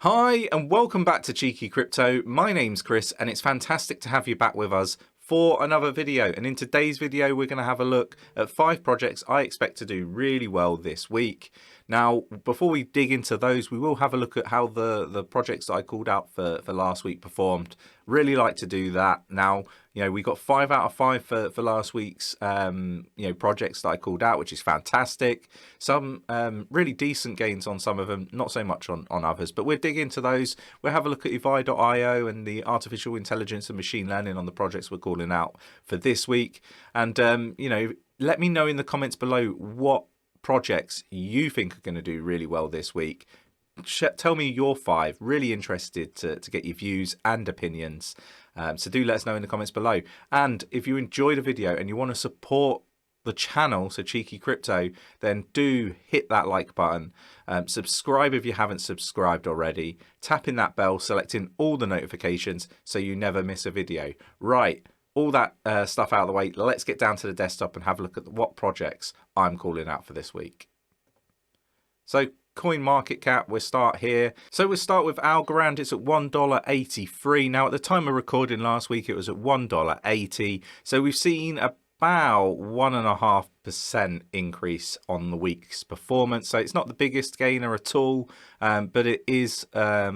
Hi and welcome back to Cheeky Crypto. My name's Chris and it's fantastic to have you back with us for another video. And in today's video we're going to have a look at 5 projects I expect to do really well this week. Now before we dig into those, we will have a look at how the projects that I called out for last week performed. Really like to do that. Now we got 5 out of 5 for last week's projects that I called out, which is fantastic. Some really decent gains on some of them, not so much on others, but we'll dig into those. We'll have a look at 𝗖𝗢𝗠𝗠𝗘𝗪 and the artificial intelligence and machine learning on the projects we're calling out for this week. And let me know in the comments below what projects you think are going to do really well this week. Tell me your 5. Really interested to get your views and opinions. So do let us know in the comments below. And if you enjoyed the video and you want to support the channel, so Cheeky Crypto, then do hit that like button. Subscribe if you haven't subscribed already. Tap in that bell, selecting all the notifications so you never miss a video. Right, all that stuff out of the way. Let's get down to the desktop and have a look at what projects I'm calling out for this week. So coin market cap, we'll start here. So we'll start with Algorand. It's at $1.83. Now at the time of recording last week it was at $1.80. So we've seen about 1.5% increase on the week's performance. So it's not the biggest gainer at all, but it is a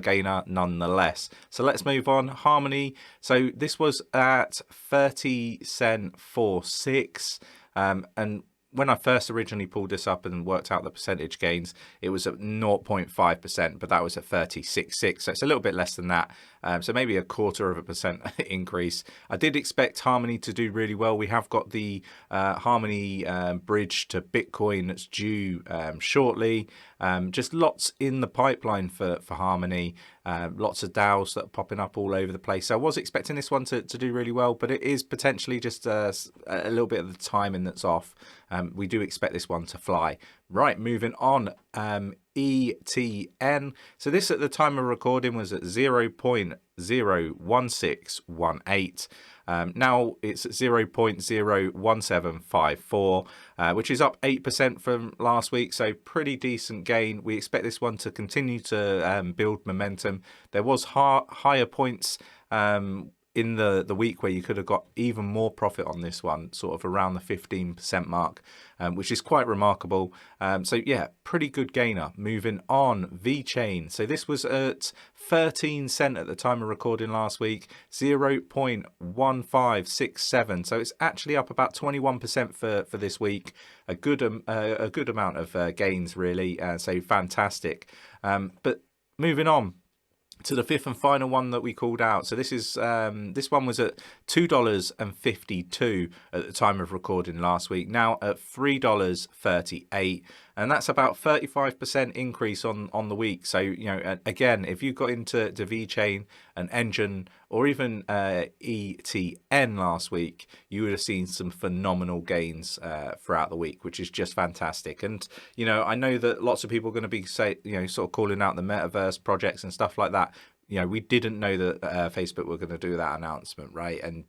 gainer nonetheless. So let's move on. Harmony. So this was at 30 cent 46, and when I first originally pulled this up and worked out the percentage gains, it was at 0.5%, but that was at 36.6. So it's a little bit less than that. So maybe 0.25% increase. I did expect Harmony to do really well. We have got the Harmony bridge to Bitcoin that's due shortly. Just lots in the pipeline for Harmony. Lots of DAOs that are popping up all over the place. So I was expecting this one to do really well, but it is potentially just a little bit of the timing that's off. We do expect this one to fly. Right, moving on. ETN. So this at the time of recording was at 0.01618. Now it's at 0.01754, which is up 8% from last week. So pretty decent gain. We expect this one to continue to build momentum. There was higher points in the week where you could have got even more profit on this one, sort of around the 15% mark, which is quite remarkable. So yeah, pretty good gainer. Moving on, VeChain. So this was at 13 cent at the time of recording last week, 0.1567. So it's actually up about 21% for this week. A good amount of gains really. So fantastic. But moving on to the 5th and final one that we called out. So this is this one was at $2.52 at the time of recording last week. Now at $3.38, and that's about 35% increase on the week. So again, if you got into VeChain and Engine or even ETN last week, you would have seen some phenomenal gains throughout the week, which is just fantastic. And I know that lots of people are going to be sort of calling out the metaverse projects and stuff like that. We didn't know that Facebook were going to do that announcement, right? And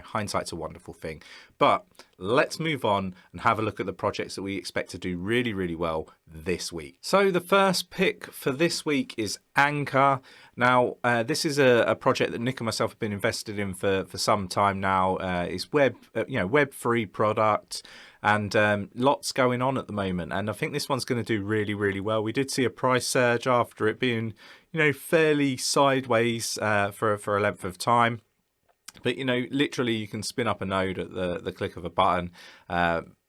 hindsight's a wonderful thing. But let's move on and have a look at the projects that we expect to do really, really well this week. So the first pick for this week is Anchor. Now, this is a project that Nick and myself have been invested in for some time now. It's Web3 product. And lots going on at the moment, and I think this one's going to do really, really well. We did see a price surge after it being, fairly sideways for a length of time. But literally, you can spin up a node at the click of a button.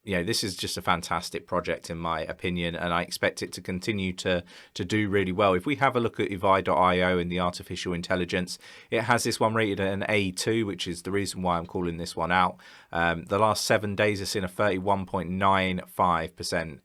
This is just a fantastic project in my opinion, and I expect it to continue to do really well. If we have a look at 𝗖𝗢𝗠𝗠𝗘𝗪 and the artificial intelligence, it has this one rated at an A2, which is the reason why I'm calling this one out. The last 7 days it's in a 31.95%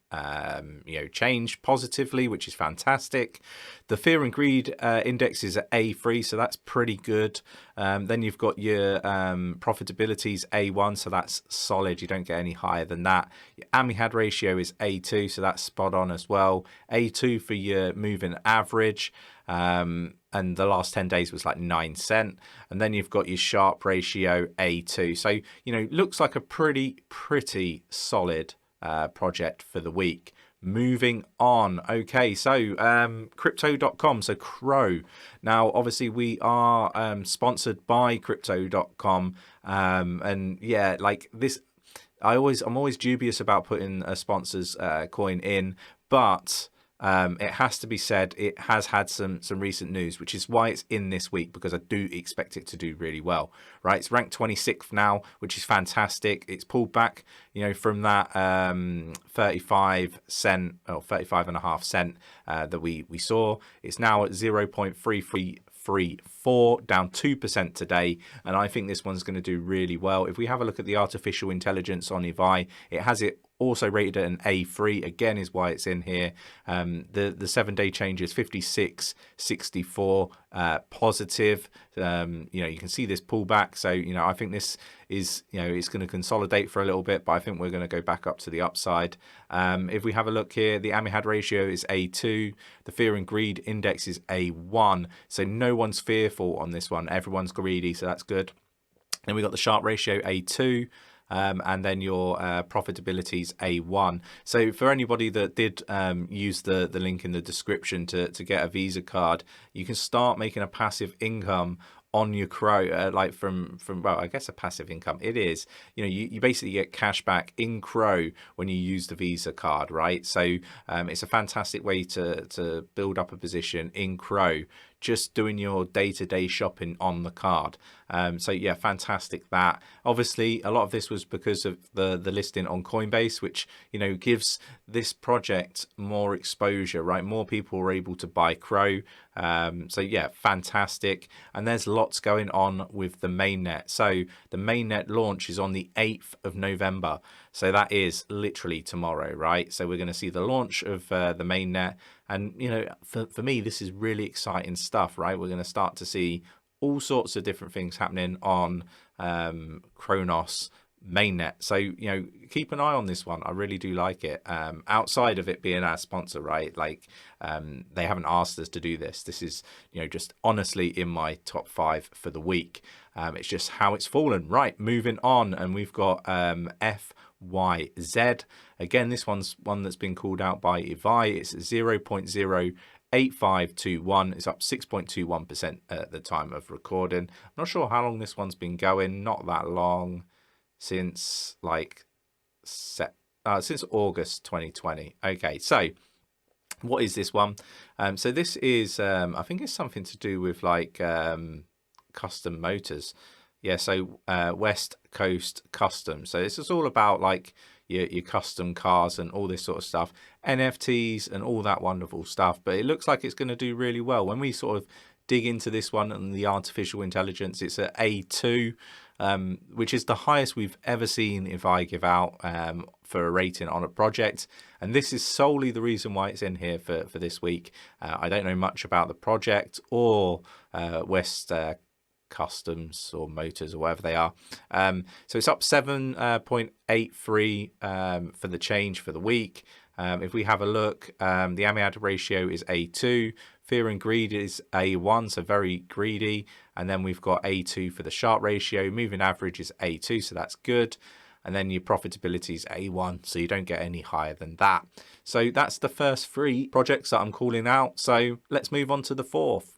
change positively, which is fantastic. The fear and greed index is at A3, so that's pretty good. Then you've got your profitability's A1, so that's solid. You don't get any higher than that. Your AMI-HAD ratio is A2, so that's spot on as well. A2 for your moving average. And the last 10 days was like 9 cent. And then you've got your Sharpe ratio A2. So, looks like a pretty solid project for the week. Moving on. Okay, so crypto.com, so Crow. Now, obviously, we are sponsored by crypto.com. And yeah, like this, I'm always dubious about putting a sponsor's coin in, but it has to be said, it has had some recent news, which is why it's in this week, because I do expect it to do really well, right? It's ranked 26th now, which is fantastic. It's pulled back, from that 35 cent or 35.5 cent that we saw. It's now at 0.3334, down 2% today, and I think this one's going to do really well. If we have a look at the artificial intelligence on 𝗖𝗢, it has it also rated at an A3, again is why it's in here. The 7-day change is 56.64 positive. You can see this pullback, so I think this is it's going to consolidate for a little bit, but I think we're going to go back up to the upside. If we have a look here, the 𝗕𝗏𝗏 ratio is A2, the fear and greed index is A1, so no one's fearful on this one, everyone's greedy, so that's good. Then we got the Sharpe ratio A2, and then your profitability is A1. So for anybody that did use the link in the description to get a Visa card, you can start making a passive income on your Crow, like from well, I guess a passive income. It is, you basically get cash back in Crow when you use the Visa card, right? So it's a fantastic way to build up a position in Crow, just doing your day-to-day shopping on the card. So yeah, fantastic that. Obviously, a lot of this was because of the listing on Coinbase, which gives this project more exposure, right? More people are able to buy Crow. So yeah, fantastic. And there's lots going on with the mainnet. So the mainnet launch is on the 8th of November. So that is literally tomorrow, right? So we're going to see the launch of the mainnet. And, for me, this is really exciting stuff, right? We're going to start to see all sorts of different things happening on Cronos mainnet. So, keep an eye on this one. I really do like it. Outside of it being our sponsor, right? Like, they haven't asked us to do this. This is, just honestly in my top 5 for the week. It's just how it's fallen. Right, moving on. And we've got FYZ. Again, this one's one that's been called out by 𝗖𝗢. It's 0.08521. It's up 6.21% at the time of recording. I'm not sure how long this one's been going. Not that long, since since August 2020. Okay, so what is this one? So this is I think it's something to do with like custom motors. Yeah, so West Coast Custom. So this is all about like your custom cars and all this sort of stuff, NFTs and all that wonderful stuff. But it looks like it's going to do really well. When we sort of dig into this one and the artificial intelligence, it's at A2, which is the highest we've ever seen 𝗖𝗢 give out for a rating on a project. And this is solely the reason why it's in here for this week. I don't know much about the project or West Customs or Motors or whatever they are. So it's up 7.83 for the change for the week. If we have a look, the 𝗕𝗏𝗏 ratio is A2, fear and greed is A1, so very greedy, and then we've got A2 for the Sharpe ratio. Moving average is A2, so that's good, and then your profitability is A1, so you don't get any higher than that. So that's the first 3 projects that I'm calling out. So let's move on to the fourth.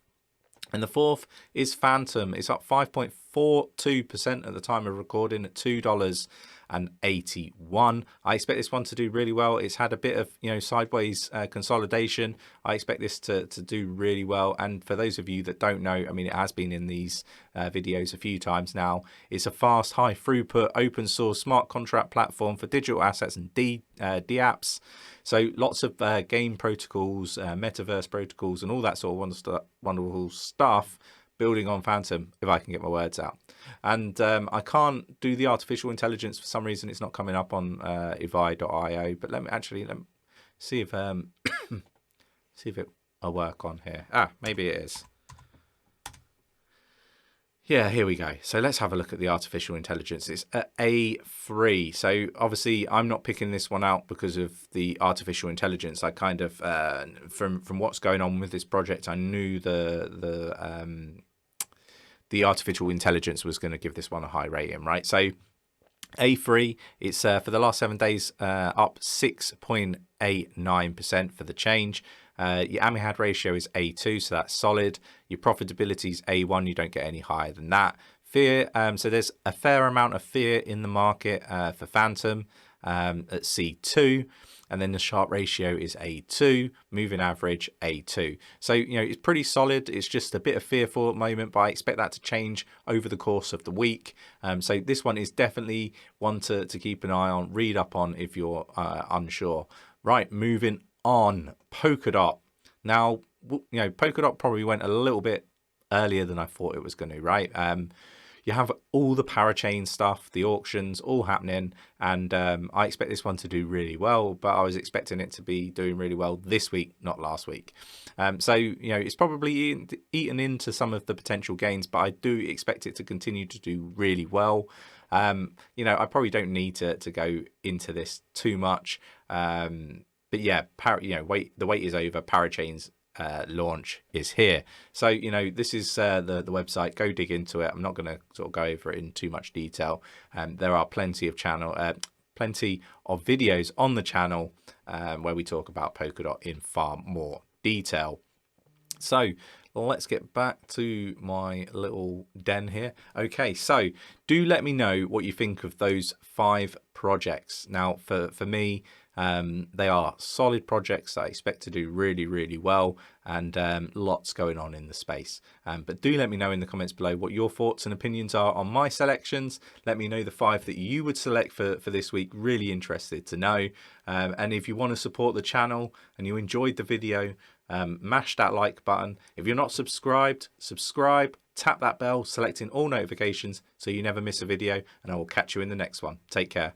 And the fourth is Phantom. It's up 5.42% at the time of recording at $2.81. I expect this one to do really well. It's had a bit of sideways consolidation. I expect this to do really well. And for those of you that don't know, I mean, it has been in these videos a few times now. It's a fast, high throughput, open source smart contract platform for digital assets and dApps. So lots of game protocols, metaverse protocols, and all that sort of wonderful stuff building on Phantom, if I can get my words out. And I can't do the artificial intelligence for some reason. It's not coming up on advice.io. But let me see if see if it will work on here. Maybe it is. Yeah, here we go. So let's have a look at the artificial intelligence. It's at A3. So obviously I'm not picking this one out because of the artificial intelligence. I kind of, from what's going on with this project, I knew the artificial intelligence was going to give this one a high rating, right? So A3, it's for the last 7 days up 6.89% for the change. Your Amihad ratio is A2, so that's solid. Your profitability is A1, you don't get any higher than that. Fear, so there's a fair amount of fear in the market for Phantom at C2. And then the Sharpe ratio is A2, moving average A2. So, it's pretty solid. It's just a bit of fearful at the moment, but I expect that to change over the course of the week. So this one is definitely one to keep an eye on, read up on if you're unsure. Right, moving on. Polkadot. Now, Polkadot probably went a little bit earlier than I thought it was going to, right? You have all the parachain stuff, the auctions, all happening, and I expect this one to do really well, but I was expecting it to be doing really well this week, not last week. So, it's probably eaten into some of the potential gains, but I do expect it to continue to do really well. I probably don't need to go into this too much, but yeah, the wait is over. Parachains launch is here. So this is the website. Go dig into it. I'm not going to sort of go over it in too much detail. There are plenty of videos on the channel where we talk about Polkadot in far more detail. So let's get back to my little den here. Okay, so do let me know what you think of those 5 projects. Now for me, they are solid projects that I expect to do really, really well, and lots going on in the space. But do let me know in the comments below what your thoughts and opinions are on my selections. Let me know the 5 that you would select for this week. Really interested to know. And if you want to support the channel and you enjoyed the video, mash that like button. If you're not subscribed, subscribe, tap that bell, selecting all notifications so you never miss a video, and I will catch you in the next one. Take care.